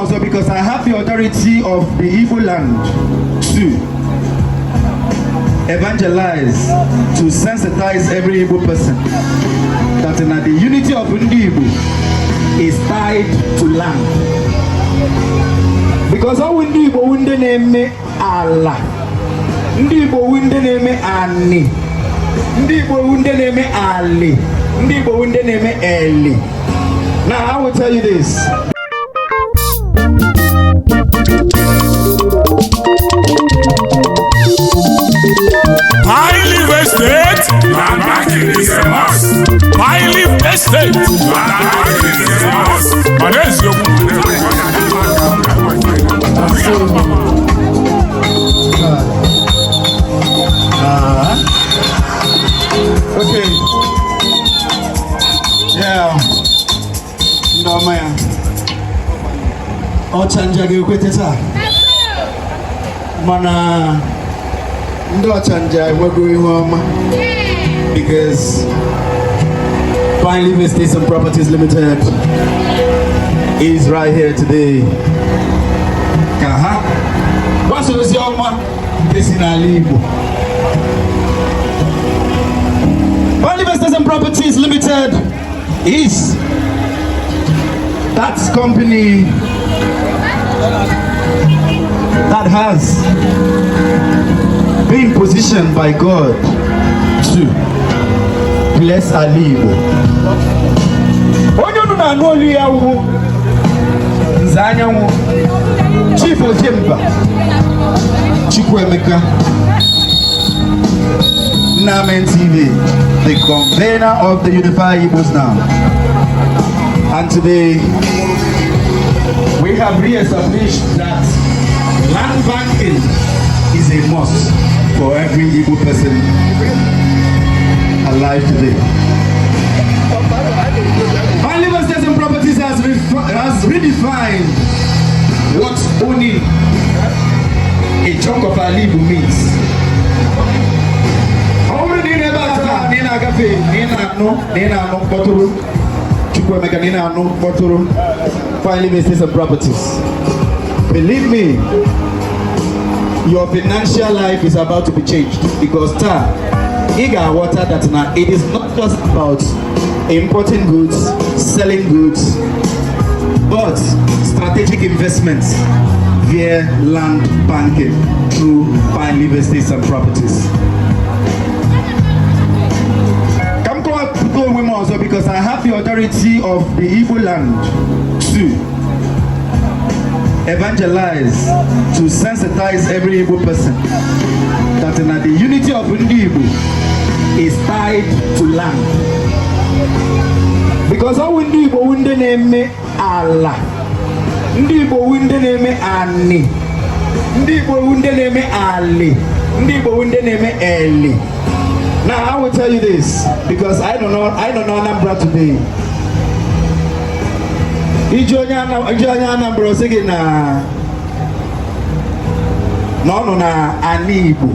also because I have the authority of the Igbo land to evangelize, to sensitize every Igbo person that the unity of Ndi Igbo is tied to land. Because all Ndi Igbo wunde name Allah, Ndi Igbo wunde name Ani, Ndi Igbo wunde name Ali, Ndi Igbo wunde name Eli. Now I will tell you this. Highly vested, land banking is a must. Highly vested, land banking is a must. But there's your okay. Yeah. No man. Oh, chanja ge kwetesa. Mana ndo chanja wego ihoma because Finally Estates and Properties Limited is right here today. What's your man? This in Ndi Igbo. Finally Estates and Properties Limited is that company that has been positioned by God to bless Ndi Igbo. Onye na anu olu ya wu nzanya wu Chief Ojemba Chukwuemeka Namen TV, the convener of the Unified Igbos now. And today we have re-established that land banking is a must for every Igbo person alive today. Finally Estates and Properties has redefined what owning a chunk of Ndi Igbo means. Finally Estates and Properties. Believe me, your financial life is about to be changed because Iga water that now it is not just about importing goods, selling goods, but strategic investments via land banking through Finally Estates and Properties. Come to women also because I have the authority of the Igbo land to evangelize, to sensitize every Igbo person that the unity of Ndi Igbo is tied to land. Because all Ndi Igbo wunde name Allah, Ndi Igbo wunde name Ani, Ndi Igbo wunde name Ali, Ndi Igbo wunde name Eli. Now I will tell you this because I don't know Anambra today. Ijonya Anambra sige na no na Ndi Igbo.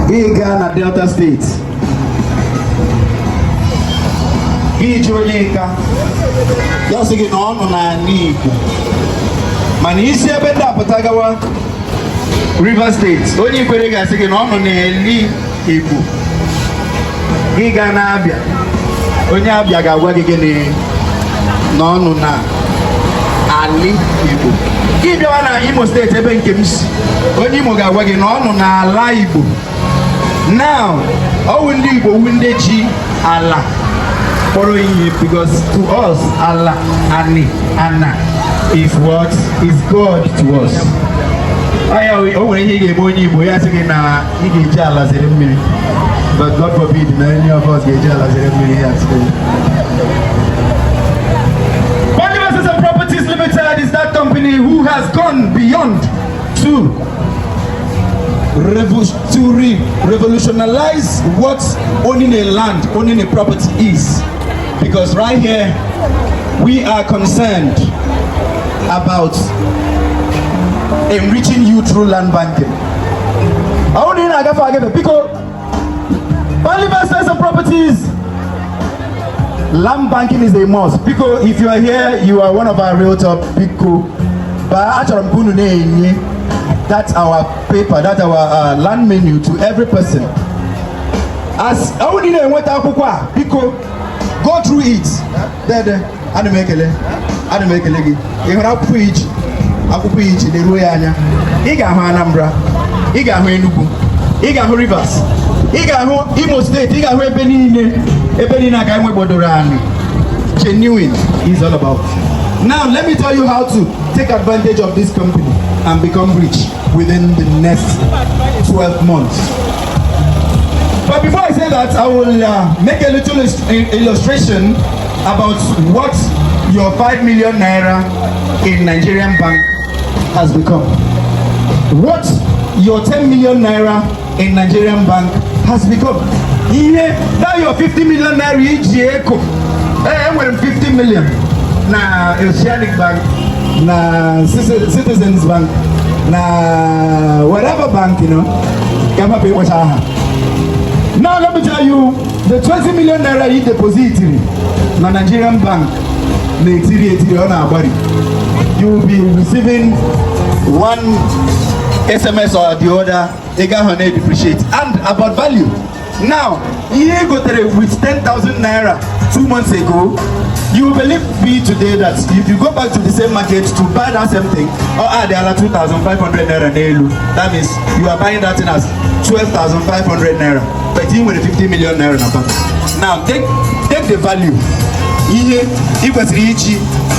Iga na Delta State. Ijonya ya sige no na Ndi Igbo. Mani isi ebe da Potagawa River State. Onye kwere ga sige no na Ndi Igbo. Iga na Abia. Onye Abia ga-agwa gị gịnị n'ọnụ na Ndi Igbo. Gị bịawa na Imo State ebe nke m si, onye Imo ga-agwa gị n'ọnụ na ala Igbo. Now, ọwụ Ndi Igbo wu ndị ji ala kpọrọ ihe because to us Allah, Ani, Anna is what is God to us. O nwere ihe ị ga-eme onye Igbo ya sị gị na ị ga-eji ala zere mmiri. But God forbid, many of us get jealous every year today. Finally Estates and Properties Limited is that company who has gone beyond to revolutionize what owning a land, owning a property is. Because right here, we are concerned about enriching you through land banking. I only know because Finally Estates and Properties Land banking is a must. Because if you are here, you are one of our realtor people. But actually, that's our paper, that's our land menu to every person. As I would know what because go through it. There, I don't make a leg. If I preach, I could preach the Royanya. Iga Anambra, Iga Enugu, Iga Rivers, Iga Imo State, Iga Ebenina Kamwe Bodorani. Genuine is all about. Now let me tell you how to take advantage of this company and become rich within the next 12 months. But before I say that, I will make a little illustration about what your 5 million naira in Nigerian bank has become. What your 10 million naira in Nigerian bank has become. Now your 50 million naira each year, 50 million. Na Oceanic Bank, na Citizens Bank, na whatever bank, you know, can pay what I have. Now let me tell you, the 20 million naira you deposit na Nigerian bank, you will be receiving one SMS or the other, they can depreciate. And about value, now, you go with 10,000 naira 2 months ago. You will believe me today that if you go back to the same market to buy that same thing, or add the other 2,500 naira nelu, that means you are buying that thing as 12,500 naira, but even with 50 million naira in a bank. Now take the value. If it's reach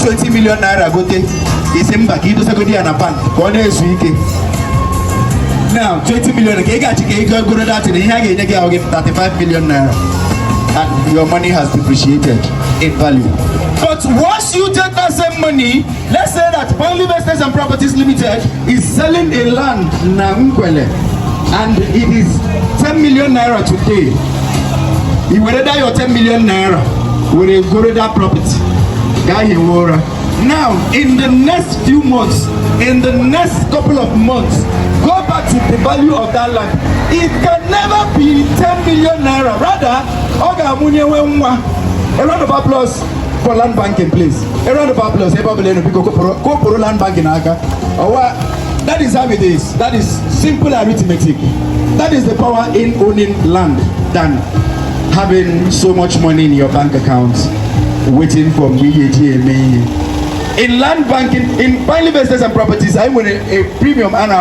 20 million naira, go take it's in back. You do second year in a bank. Now 20 million. Okay, go to that. You get 35 million naira. And your money has depreciated in value. But once you take that same money, let's say that Point Estates and Properties Limited is selling a land na Nkwele, and it is 10 million naira today. You will die your 10 million naira with a Goreda property. Now, in the next few months, in the next couple of months, go back to the value of that land. It can never be 10 million naira. Rather, a round of applause for land banking, please. A round of applause. Go land banking. That is how it is. That is simple arithmetic. That is the power in owning land than having so much money in your bank account waiting for me. In land banking, in Point Estates and Properties, I want a premium and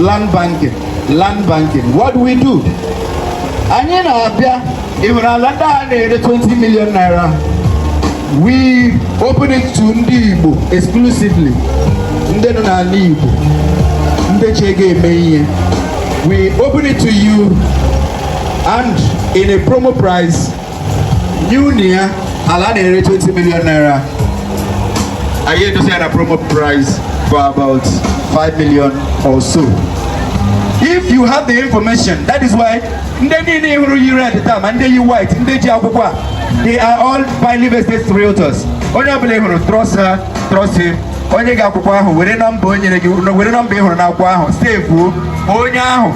land banking. Land banking. What do we do? If we are land 20 million naira, we open it to Ndi Igbo exclusively. Ndi Igbo. We open it to you, and in a promo price, new near Alana 20 million naira. I hear to say a promo price for about 5 million or so. If you have the information, that is why you at the time and then you white, they are all Point Estates realtors. Only trust her, trust him. Only Gakupa, we don't be on our stay full. Onya,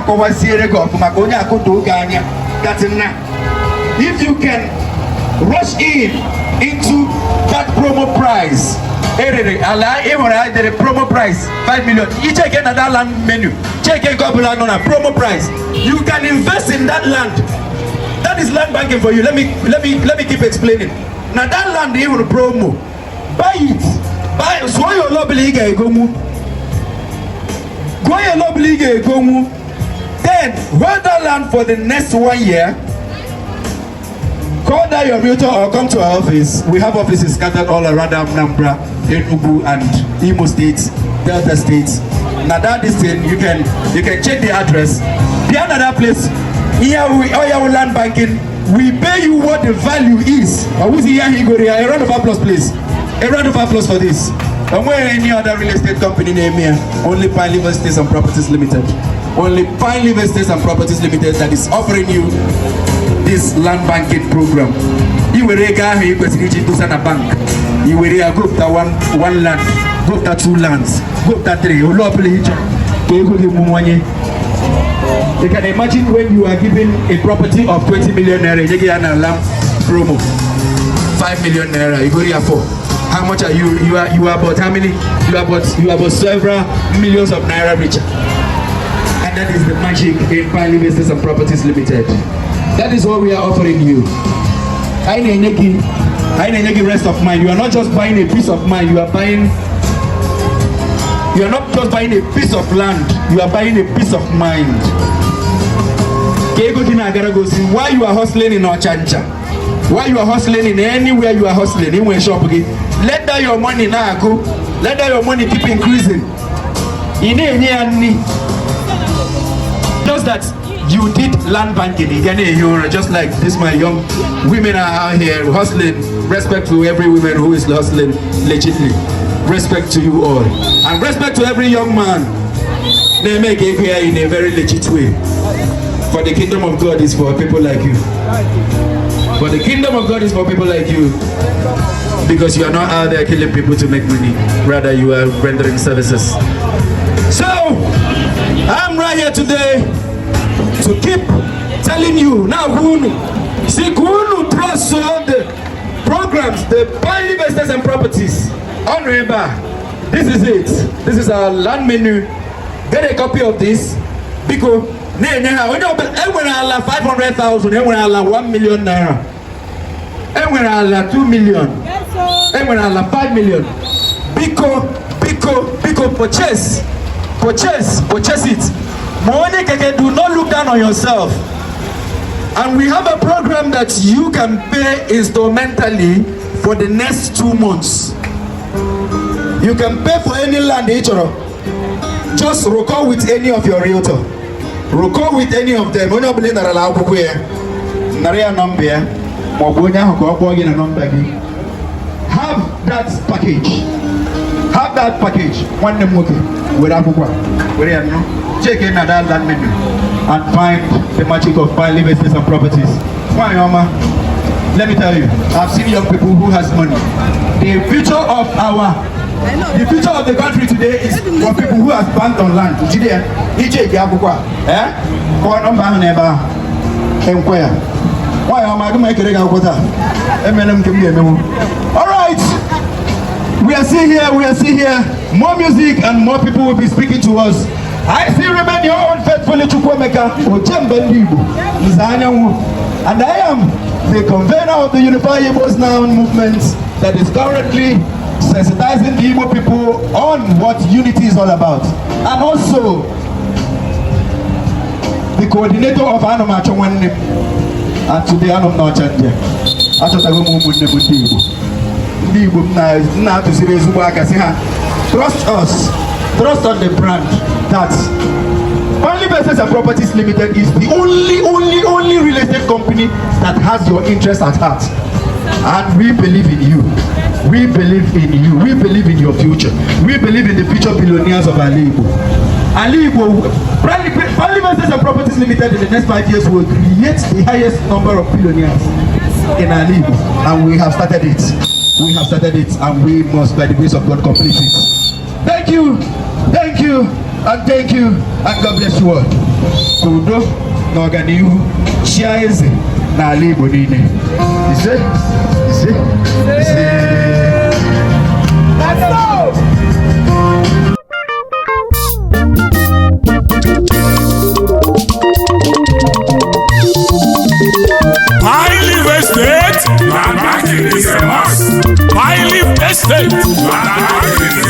Kova Sierra Golf, Magonia, Koto Ganya. That's enough. If you can rush into that promo price, the promo price 5 million. You check another land menu. Check a couple on a promo price. You can invest in that land. That is land banking for you. Let me keep explaining. Now that land you will promo. Buy it. Buy so your lobby go move. Go your lobby go move. Then hold that land for the next 1 year. Call down your realtor or come to our office. We have offices scattered all around Anambra, Enugu, and Imo States, Delta States. Now that is thing, you can check the address. The another place, here we all land banking. We pay you what the value is. A round of applause, please. A round of applause for this. And where any other real estate company name here? Only Point Estates and Properties Limited. Only Point Estates and Properties Limited that is offering you this land banking program. You will to a bank. You will go to one land, go to 2 lands, go to 3. You can imagine when you are given a property of 20 million naira, promo. 5 million naira. You go here for. How much are you? You are about how many? You are about several millions of naira richer. And that is the magic in Pioneer Business and Properties Limited. That is what we are offering you. I need rest of mind. You are not just buying a piece of mind. You are not just buying a piece of land. You are buying a piece of mind. Why you are hustling in Ochancha? Why you are hustling in anywhere you are hustling? In shop, let that your money now go. Let that your money keep increasing. Just that you did land banking. Just like this, my young women are out here hustling. Respect to every woman who is hustling legitimately. Respect to you all. And respect to every young man. They make it here in a very legit way. For the kingdom of God is for people like you. For the kingdom of God is for people like you. Because you are not out there killing people to make money. Rather, you are rendering services. So, I'm right here today to keep telling you. Now, see, Kunu trust all the programs, the Pioneer Business and Properties. Honorable, this is it. This is our land menu. Get a copy of this. Because, when I 500,000, when I 1 million naira, when I 2 million, when I 5 million, because purchase it. Money do not look down on yourself. And we have a program that you can pay instrumentally for the next 2 months. You can pay for any land, just record with any of your realtor. Record with any of them. Have that package. Have that package. One name check in at that land menu and find the magic of Pioneer Business and Properties. Why, Oma? Let me tell you, I've seen young people who has money. The future of the country today is for people who have banked on land. All right, we are still here. More music and more people will be speaking to us. I still remain your own faithfully Chukwemeka Ndi Igbo. And I am the convener of the Unified Igbos Now movement that is currently sensitizing the Igbo people on what unity is all about. And also the coordinator of Anomacho Wende. And today I'm not changing. I thought I would move with Ndi Igbo. Now to see this work, I say, trust us. Trust on the brand that Pioneer Business and Properties Limited is the only real estate company that has your interest at heart. And we believe in you. We believe in you. We believe in your future. We believe in the future billionaires of Ndi Igbo. Ndi Igbo, Pioneer Business and Properties Limited in the next 5 years will create the highest number of billionaires in Ndi Igbo. And we have started it. We have started it, and we must, by the grace of God, complete it. Thank you, and thank you, and God bless you all. Kudo, Noganihu, Chiaeze, na Ndi Igbo niile. Ise. Let's go! Pioneer Estate, land banking is a must. Pioneer Estate, land banking is a must.